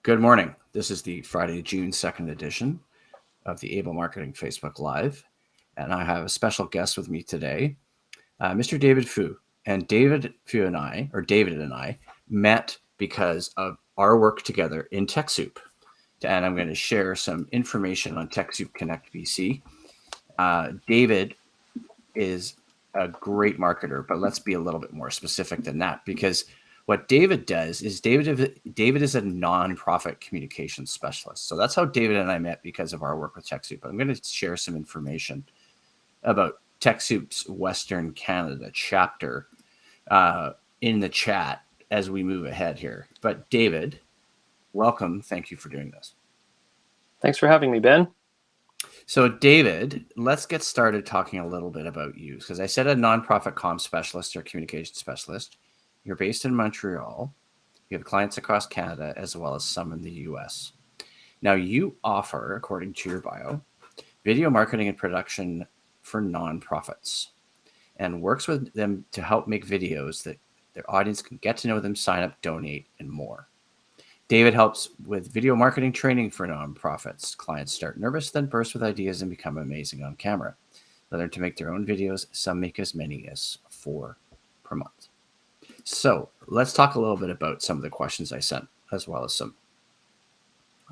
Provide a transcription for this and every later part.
Good morning. This is the Friday, June 2nd edition of the Abel Marketing Facebook Live. And I have a special guest with me today, Mr. David Phu. And David and I met because of our work together in TechSoup. And I'm going to share some information on TechSoup Connect BC. David is a great marketer, but let's be a little bit more specific than that, because what David does is David is a nonprofit communications specialist. So that's how David and I met, because of our work with TechSoup. I'm going to share some information about TechSoup's Western Canada chapter in the chat as we move ahead here. But David, welcome. Thank you for doing this. Thanks for having me, Ben. So David, let's get started talking a little bit about you, because I said a nonprofit comm specialist or communication specialist. You're based in Montreal. You have clients across Canada as well as some in the US. Now you offer, according to your bio, video marketing and production for nonprofits, and works with them to help make videos that their audience can get to know them, sign up, donate, and more. David helps with video marketing training for nonprofits. Clients start nervous, then burst with ideas and become amazing on camera. They learn to make their own videos. Some make as many as 4 per month. So let's talk a little bit about some of the questions I sent, as well as some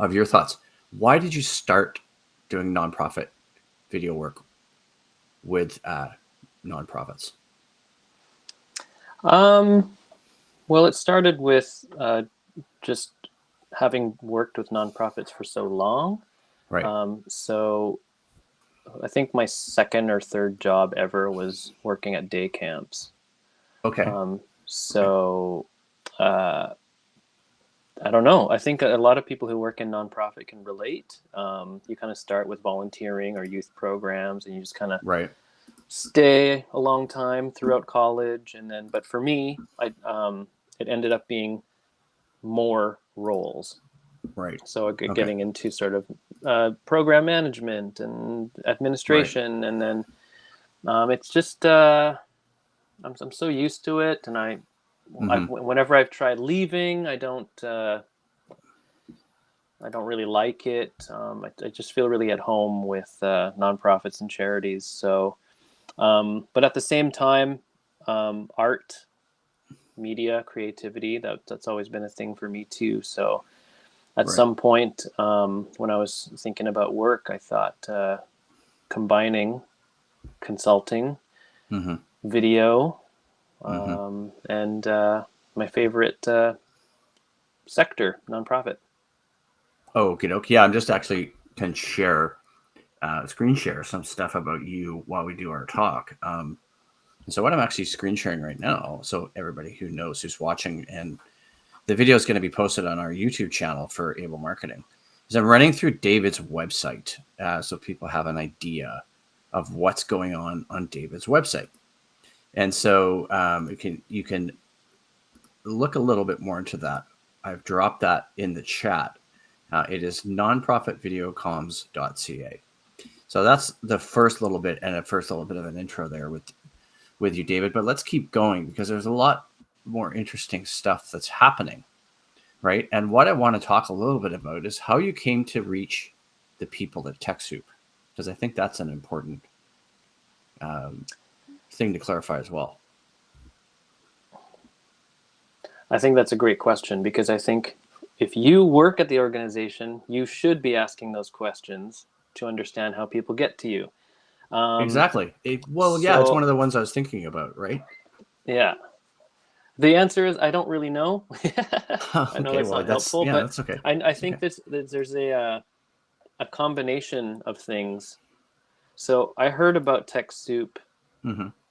of your thoughts. Why did you start doing nonprofit video work with nonprofits? Well, it started with just having worked with nonprofits for so long. Right. So I think my second or third job ever was working at day camps. Okay. So I don't know. I think a lot of people who work in nonprofit can relate. You kind of start with volunteering or youth programs, and you just kind of Right. stay a long time throughout college, and then. But for me, it ended up being more roles. Right. So getting into sort of program management and administration, and then it's just I'm so used to it, and whenever I've tried leaving, I don't really like it. I just feel really at home with nonprofits and charities. So, but at the same time, art, media, creativity, that's always been a thing for me too. So at some point, when I was thinking about work, I thought combining consulting, video, and my favorite sector, nonprofit. Oh, okay. Yeah, I'm just actually can screen share some stuff about you while we do our talk. So what I'm actually screen sharing right now, so everybody who knows who's watching, and the video is going to be posted on our YouTube channel for Abel Marketing, is I'm running through David's website so people have an idea of what's going on David's website. And so you can look a little bit more into that. I've dropped that in the chat. It is nonprofitvideocomms.ca. So that's the first little bit, and a bit of an intro there with you, David. But let's keep going, because there's a lot more interesting stuff that's happening, right? And what I want to talk a little bit about is how you came to reach the people at TechSoup, because I think that's an important thing to clarify as well. I think that's a great question, because I think if you work at the organization, you should be asking those questions to understand how people get to you. Exactly. It's one of the ones I was thinking about, right? Yeah. The answer is I don't really know. I know that's not helpful, but that's okay. I think there's a combination of things. So I heard about TechSoup.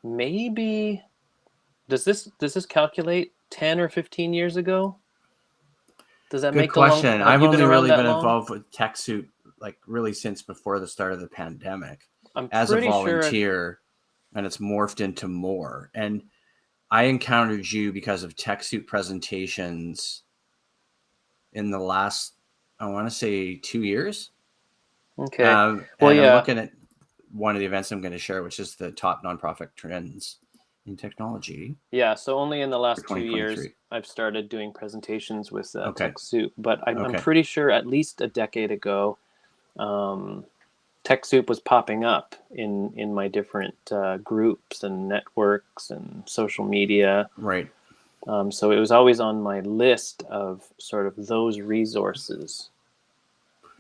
Maybe does this calculate 10 or 15 years ago? Does that make question? I've only really been long? involved with TechSoup like really since before the start of the pandemic as a volunteer, and it's morphed into more. And I encountered you because of TechSoup presentations in the last, I want to say, 2 years. Okay. I'm looking at one of the events I'm going to share, which is the top nonprofit trends in technology Yeah, so only in the for last 2 years 2023. I've started doing presentations with Okay. TechSoup, but I'm Okay. pretty sure at least a decade ago, um, TechSoup was popping up in my different groups and networks and social media. Right. So it was always on my list of sort of those resources.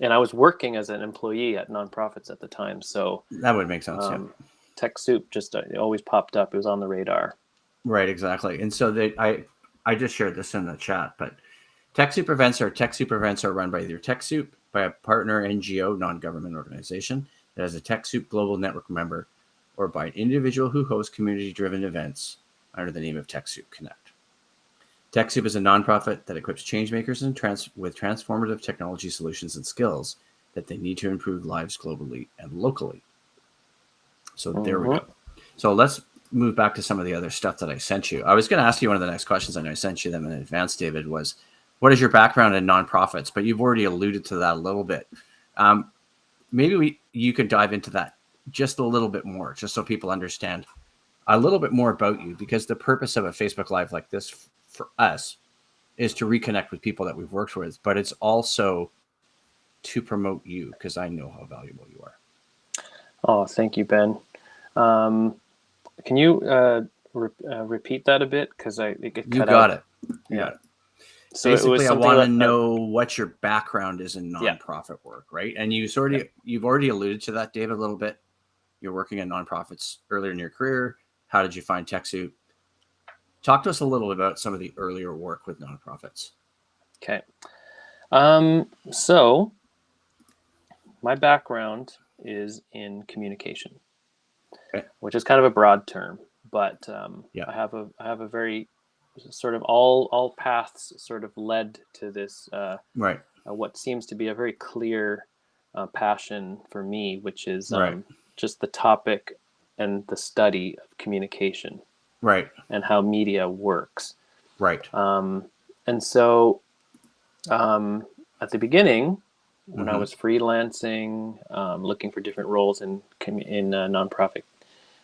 And I was working as an employee at nonprofits at the time, so That would make sense. Yeah. um, TechSoup just it always popped up. It was on the radar. Right. Exactly. And so I just shared this in the chat, but TechSoup events are run by either TechSoup, by a partner NGO, non-government organization that has a TechSoup global network member, or by an individual who hosts community-driven events under the name of TechSoup Connect. TechSoup is a nonprofit that equips changemakers with transformative technology solutions and skills that they need to improve lives globally and locally. So there we Mm-hmm. go. So let's move back to some of the other stuff that I sent you. I was going to ask you one of the next questions, and I sent you them in advance, David, was what is your background in nonprofits? But you've already alluded to that a little bit. Maybe you could dive into that just a little bit more, just so people understand a little bit more about you, because the purpose of a Facebook Live like this for us is to reconnect with people that we've worked with, but it's also to promote you because I know how valuable you are. Oh, thank you, Ben. Um, can you repeat that a bit? Because it get You cut got out. it. You Yeah. got it. So it was Basically, I something want to about know what your background is in yeah, nonprofit work, right? And yeah. you've already alluded to that, David, a little bit. You're working in nonprofits earlier in your career. How did you find TechSoup? Talk to us a little bit about some of the earlier work with nonprofits. Okay. So my background is in communication, Okay. which is kind of a broad term, but Yeah. I have a very sort of all paths sort of led to this Right. what seems to be a very clear passion for me, which is Right. just the topic and the study of communication Right. and how media works. Right. And so at the beginning, when I Mm-hmm. was freelancing, looking for different roles in nonprofit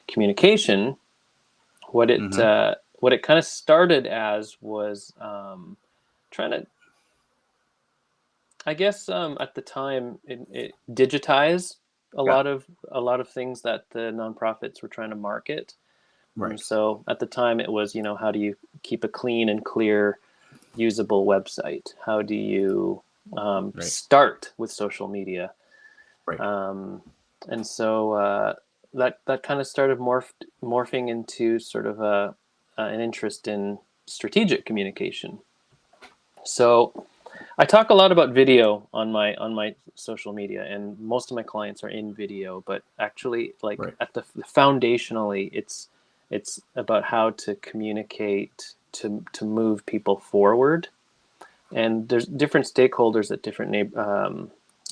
communication, Mm-hmm. what it kind of started as was trying to, I guess, at the time, it digitize Yeah. a lot of things that the nonprofits were trying to market. Right. So at the time, it was, how do you keep a clean and clear, usable website? How do you Right. start with social media? Right. Um, and so that kind of started morphing into sort of an interest in strategic communication. So I talk a lot about video on my social media, and most of my clients are in video. But actually, like Right. at the foundationally, it's about how to communicate to move people forward. And there's different stakeholders at different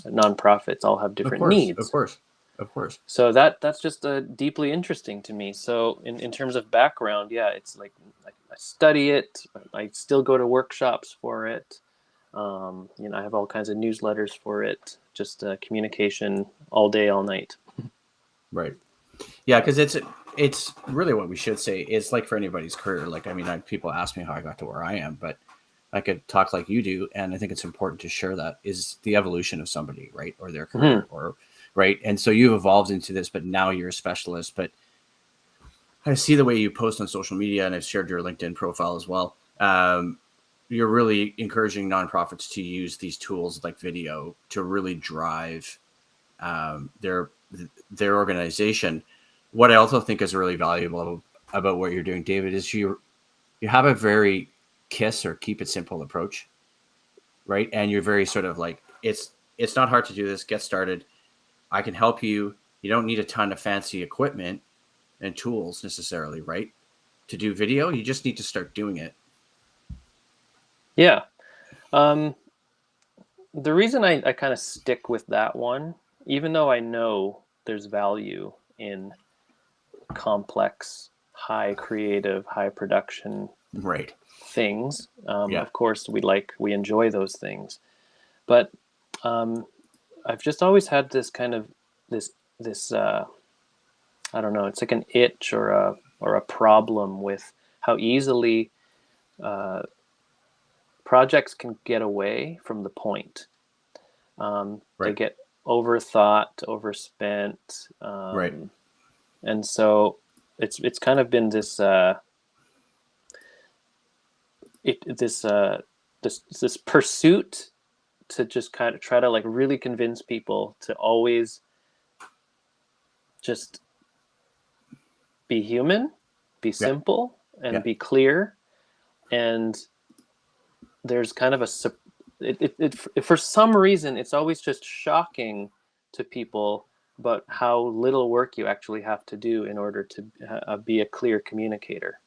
nonprofits all have Of different course. Of needs. course. Of course. So that's just deeply interesting to me. So in terms of background, yeah, it's like I study it. I still go to workshops for it. I have all kinds of newsletters for it. Just communication all day, all night. Right. Yeah, because it's really what we should say. It's like for anybody's career. Like, I mean, people ask me how I got to where I am, but I could talk like you do, and I think it's important to share that is the evolution of somebody, right, or their Mm-hmm. career, or right. And so you've evolved into this, but now you're a specialist. But I see the way you post on social media, and I've shared your LinkedIn profile as well. You're really encouraging nonprofits to use these tools like video to really drive their organization. What I also think is really valuable about what you're doing, David, is you have a very KISS or keep it simple approach, right? And you're very sort of like it's not hard to do this. Get started. I can help you. You don't need a ton of fancy equipment and tools necessarily, right? To do video, you just need to start doing it. Yeah. Um, the reason I kind of stick with that one, even though I know there's value in complex, high creative, high production Right. things. Yeah. Of course, we enjoy those things, but um, I've just always had this kind of this I don't know. It's like an itch or or a problem with how easily projects can get away from the point. They get overthought, overspent, and so it's kind of been this this pursuit to just kind of try to like really convince people to always just be human, be simple, and be clear. And there's kind of for some reason, it's always just shocking to people about how little work you actually have to do in order to be a clear communicator.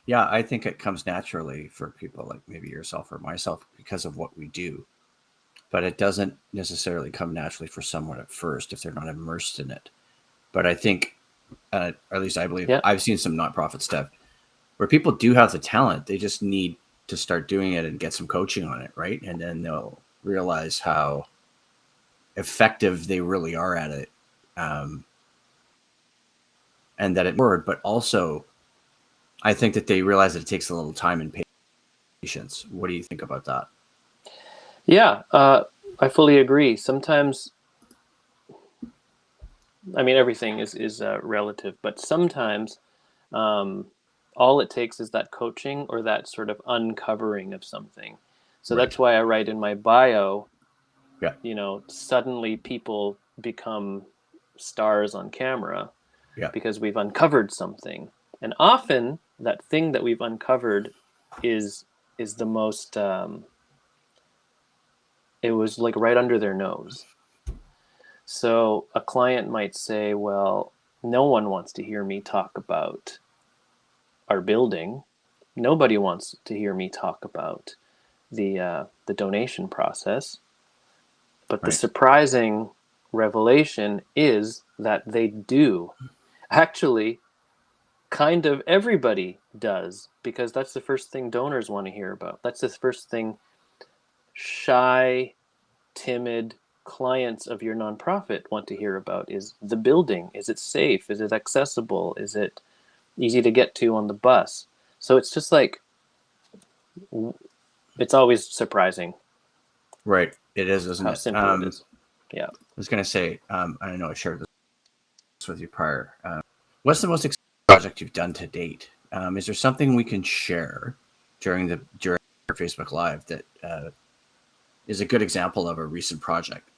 Yeah, I think it comes naturally for people like maybe yourself or myself because of what we do. But it doesn't necessarily come naturally for someone at first if they're not immersed in it. But I think, or at least I believe, I've seen some nonprofit stuff where people do have the talent. They just need to start doing it and get some coaching on it, right? And then they'll realize how effective they really are at it. And that it worked, but also I think that they realize that it takes a little time and patience. What do you think about that? Yeah, I fully agree. Sometimes, I mean, everything is relative, but sometimes all it takes is that coaching or that sort of uncovering of something. So that's why I write in my bio, you know, suddenly people become stars on camera because we've uncovered something. And often that thing that we've uncovered is the most, it was like right under their nose. So a client might say, well, no one wants to hear me talk about our building. Nobody wants to hear me talk about the donation process. But the surprising revelation is that they do. Actually, kind of everybody does, because that's the first thing donors want to hear about. That's the first thing shy, timid clients of your nonprofit want to hear about is the building. Is it safe? Is it accessible? Is it easy to get to on the bus? So it's just like, it's always surprising. Right. It is, isn't it? How simple it is. Yeah. I was going to say, I know I shared this with you prior. What's the most exciting project you've done to date? Is there something we can share during our Facebook Live that is a good example of a recent project?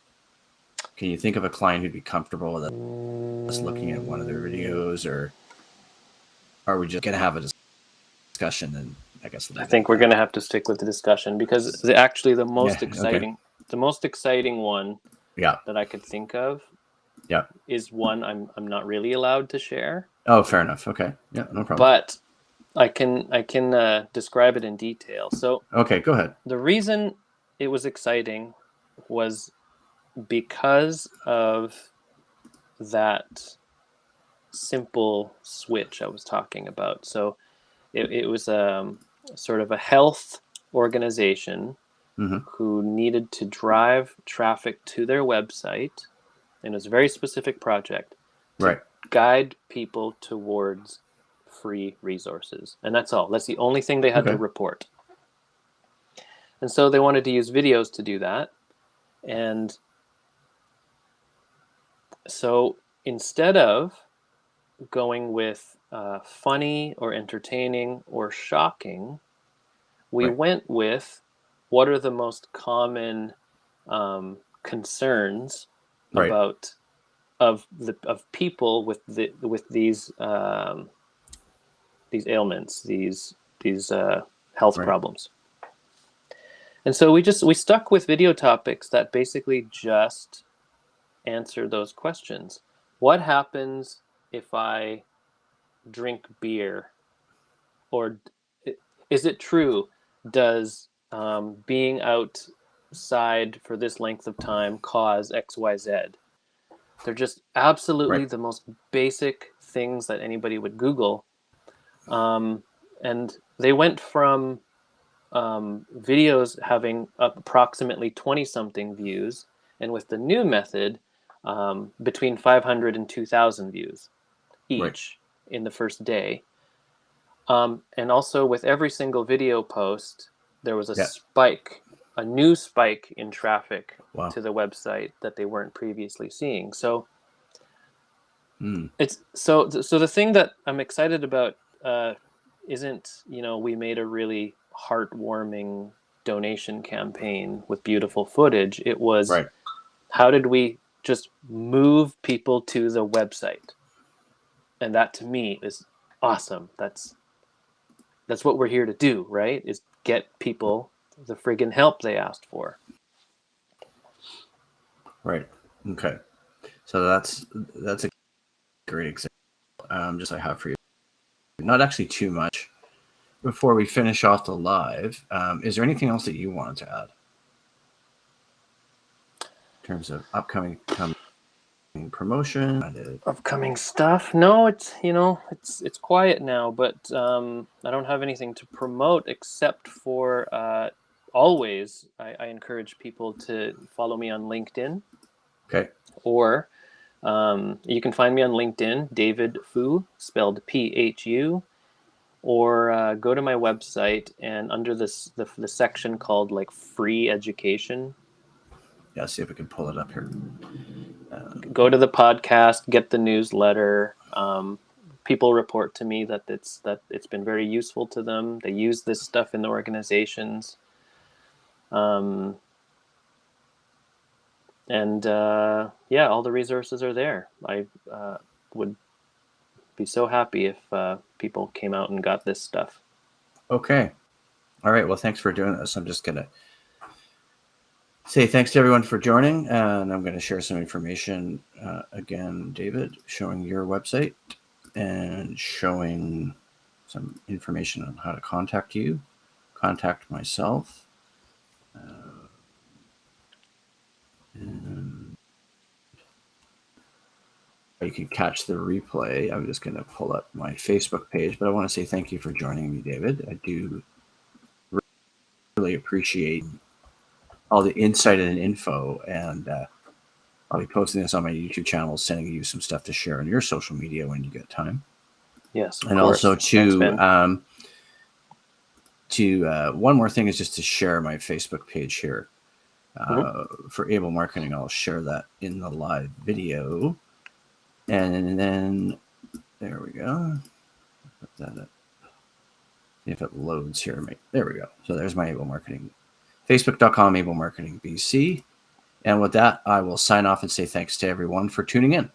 Can you think of a client who'd be comfortable with us looking at one of their videos, or are we just going to have a discussion? And I guess I think we're going to have to stick with the discussion, because actually the most exciting one that I could think of is one I'm not really allowed to share. Oh, fair enough. Okay. Yeah, no problem. But I can describe it in detail. So okay, go ahead. The reason it was exciting was because of that simple switch I was talking about. So it was sort of a health organization who needed to drive traffic to their website, and it was a very specific project to guide people towards free resources. And that's all. That's the only thing they had to report. And so they wanted to use videos to do that. And so instead of going with funny or entertaining or shocking, we went with what are the most common concerns of people with these ailments, these health problems. And so we stuck with video topics that basically just answer those questions. What happens if I drink beer? Or is it true? Does being outside for this length of time cause XYZ? They're just absolutely the most basic things that anybody would Google. And they went from videos having approximately 20-something views, and with the new method, between 500 and 2,000 views each. in the first day. And also with every single video post, there was a spike, a new spike in traffic to the website that they weren't previously seeing. So it's so the thing that I'm excited about isn't, we made a really heartwarming donation campaign with beautiful footage. It was, how did we just move people to the website? And that to me is awesome. That's what we're here to do, right? Is get people the friggin' help they asked for. Right. Okay. So that's a great example. Just I have for you. Not actually too much. Before we finish off the live, is there anything else that you wanted to add in terms of upcoming promotion? Upcoming stuff? No, it's it's quiet now, but I don't have anything to promote except for always I encourage people to follow me on LinkedIn. Okay. Or you can find me on LinkedIn, David Phu, spelled Phu, or go to my website and under this the section called like free education. Yeah, see if we can pull it up here. Go to the podcast, get the newsletter. People report to me that it's been very useful to them. They use this stuff in the organizations. And all the resources are there. I would be so happy if people came out and got this stuff. Okay. All right. Well, thanks for doing this. I'm just going to say thanks to everyone for joining, and I'm going to share some information again, David, showing your website and showing some information on how to contact you, contact myself. And you can catch the replay. I'm just going to pull up my Facebook page, but I want to say thank you for joining me, David. I do really appreciate all the insight and info, and I'll be posting this on my YouTube channel, sending you some stuff to share on your social media when you get time. Yes, and course. Also Thanks, one more thing is just to share my Facebook page here for Abel Marketing. I'll share that in the live video, and then there we go. Put that up. See if it loads here. There we go. So there's my Abel Marketing. Facebook.com, Abel Marketing BC. And with that, I will sign off and say thanks to everyone for tuning in.